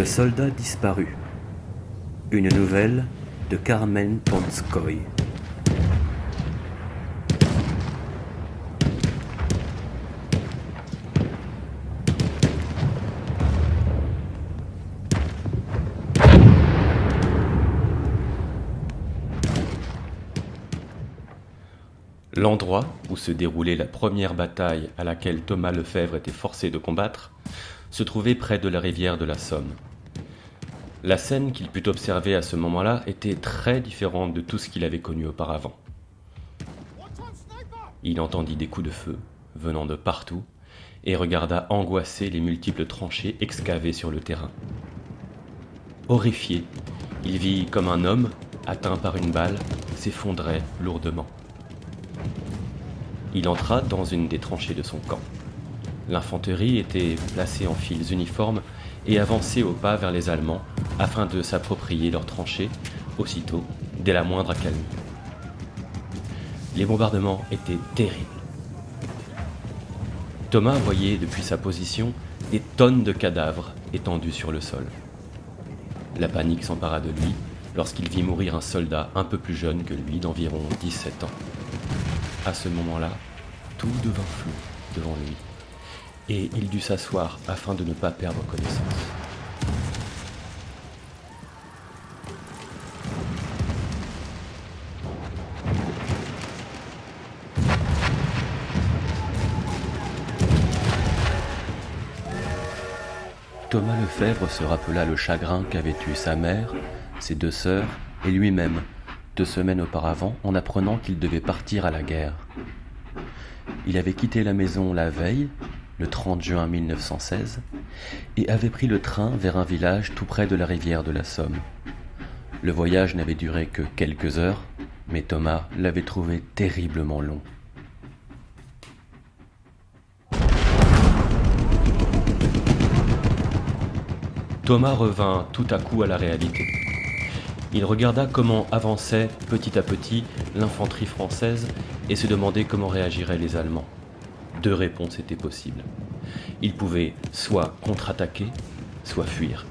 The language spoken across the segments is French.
Le soldat disparu. Une nouvelle de Carmen Ponskoy. L'endroit où se déroulait la première bataille à laquelle Thomas Lefèvre était forcé de combattre se trouvait près de la rivière de la Somme. La scène qu'il put observer à ce moment-là était très différente de tout ce qu'il avait connu auparavant. Il entendit des coups de feu venant de partout et regarda angoissé les multiples tranchées excavées sur le terrain. Horrifié, il vit comme un homme, atteint par une balle, s'effondrait lourdement. Il entra dans une des tranchées de son camp. L'infanterie était placée en files uniformes et avançait au pas vers les Allemands afin de s'approprier leurs tranchées, aussitôt, dès la moindre accalmie. Les bombardements étaient terribles. Thomas voyait depuis sa position des tonnes de cadavres étendus sur le sol. La panique s'empara de lui lorsqu'il vit mourir un soldat un peu plus jeune que lui, d'environ 17 ans. À ce moment-là, tout devint flou devant lui, et il dut s'asseoir afin de ne pas perdre connaissance. Thomas Lefèvre se rappela le chagrin qu'avaient eu sa mère, ses 2 sœurs et lui-même 2 semaines auparavant en apprenant qu'il devait partir à la guerre. Il avait quitté la maison la veille, le 30 juin 1916, et avait pris le train vers un village tout près de la rivière de la Somme. Le voyage n'avait duré que quelques heures, mais Thomas l'avait trouvé terriblement long. Thomas revint tout à coup à la réalité. Il regarda comment avançait petit à petit l'infanterie française et se demandait comment réagiraient les Allemands. 2 réponses étaient possibles. Ils pouvaient soit contre-attaquer, soit fuir.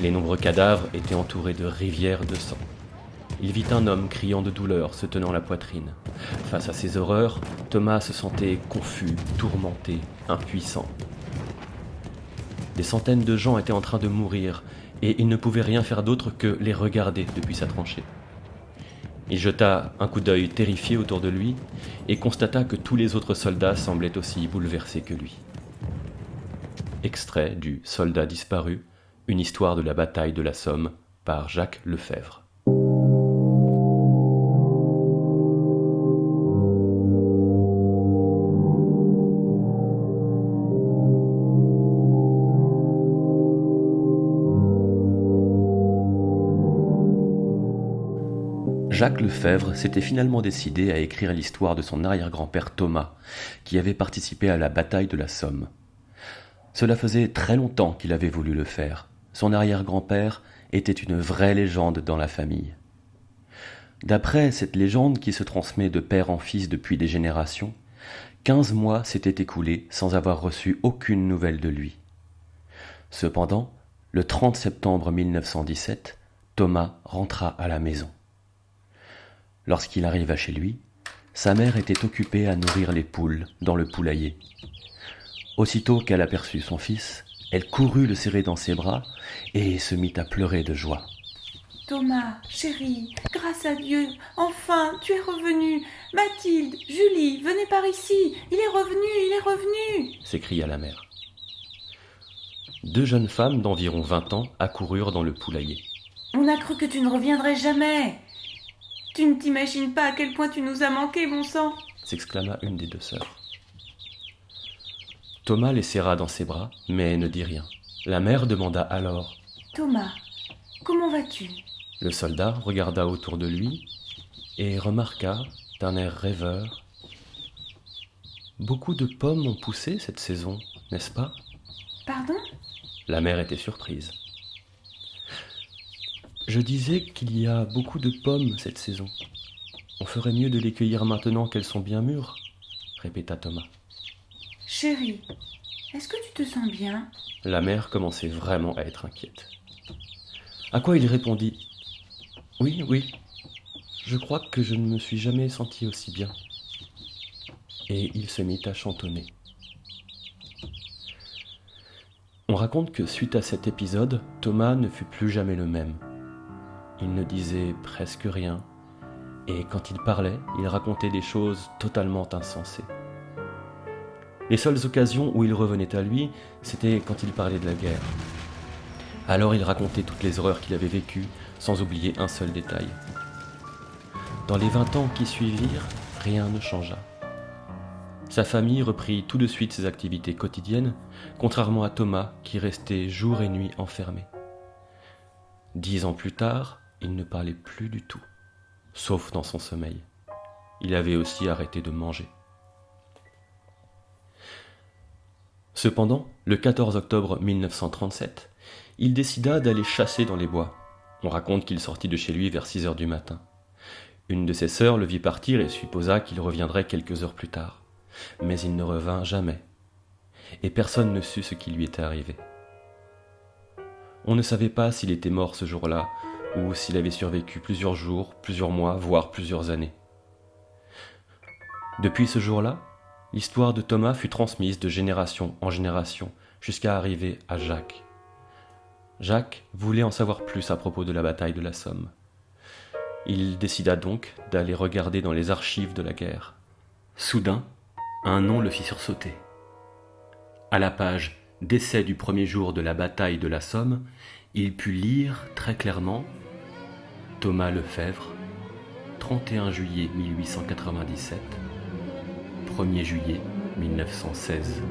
Les nombreux cadavres étaient entourés de rivières de sang. Il vit un homme criant de douleur, se tenant la poitrine. Face à ces horreurs, Thomas se sentait confus, tourmenté, impuissant. Des centaines de gens étaient en train de mourir, et il ne pouvait rien faire d'autre que les regarder depuis sa tranchée. Il jeta un coup d'œil terrifié autour de lui, et constata que tous les autres soldats semblaient aussi bouleversés que lui. Extrait du Soldat disparu, une histoire de la bataille de la Somme, par Jacques Lefèvre. Jacques Lefèvre s'était finalement décidé à écrire l'histoire de son arrière-grand-père Thomas, qui avait participé à la bataille de la Somme. Cela faisait très longtemps qu'il avait voulu le faire. Son arrière-grand-père était une vraie légende dans la famille. D'après cette légende qui se transmet de père en fils depuis des générations, 15 mois s'étaient écoulés sans avoir reçu aucune nouvelle de lui. Cependant, le 30 septembre 1917, Thomas rentra à la maison. Lorsqu'il arriva chez lui, sa mère était occupée à nourrir les poules dans le poulailler. Aussitôt qu'elle aperçut son fils, elle courut le serrer dans ses bras et se mit à pleurer de joie. « Thomas, chéri, grâce à Dieu, enfin, tu es revenu. Mathilde, Julie, venez par ici. Il est revenu, » s'écria la mère. 2 jeunes femmes d'environ 20 ans accoururent dans le poulailler. « On a cru que tu ne reviendrais jamais. Tu ne t'imagines pas à quel point tu nous as manqué, bon sang !» s'exclama une des 2 sœurs. Thomas les serra dans ses bras, mais ne dit rien. La mère demanda alors « Thomas, comment vas-tu ?» Le soldat regarda autour de lui et remarqua, d'un air rêveur, « Beaucoup de pommes ont poussé cette saison, n'est-ce pas ?» Pardon ? La mère était surprise. « Je disais qu'il y a beaucoup de pommes cette saison. On ferait mieux de les cueillir maintenant qu'elles sont bien mûres, » répéta Thomas. « Chéri, est-ce que tu te sens bien? La mère commençait vraiment à être inquiète. À quoi il répondit: Oui, oui, je crois que je ne me suis jamais senti aussi bien. Et il se mit à chantonner. On raconte que suite à cet épisode, Thomas ne fut plus jamais le même. Il ne disait presque rien, et quand il parlait, il racontait des choses totalement insensées. Les seules occasions où il revenait à lui, c'était quand il parlait de la guerre. Alors il racontait toutes les horreurs qu'il avait vécues, sans oublier un seul détail. Dans les 20 ans qui suivirent, rien ne changea. Sa famille reprit tout de suite ses activités quotidiennes, contrairement à Thomas qui restait jour et nuit enfermé. 10 ans plus tard, il ne parlait plus du tout, sauf dans son sommeil. Il avait aussi arrêté de manger. Cependant, le 14 octobre 1937, il décida d'aller chasser dans les bois. On raconte qu'il sortit de chez lui vers 6 heures du matin. Une de ses sœurs le vit partir et supposa qu'il reviendrait quelques heures plus tard. Mais il ne revint jamais, et personne ne sut ce qui lui était arrivé. On ne savait pas s'il était mort ce jour-là, ou s'il avait survécu plusieurs jours, plusieurs mois, voire plusieurs années. Depuis ce jour-là, l'histoire de Thomas fut transmise de génération en génération, jusqu'à arriver à Jacques. Jacques voulait en savoir plus à propos de la bataille de la Somme. Il décida donc d'aller regarder dans les archives de la guerre. Soudain, un nom le fit sursauter. À la page « Décès du premier jour de la bataille de la Somme », il put lire très clairement « Thomas Lefèvre, 31 juillet 1897, 1er juillet 1916 ».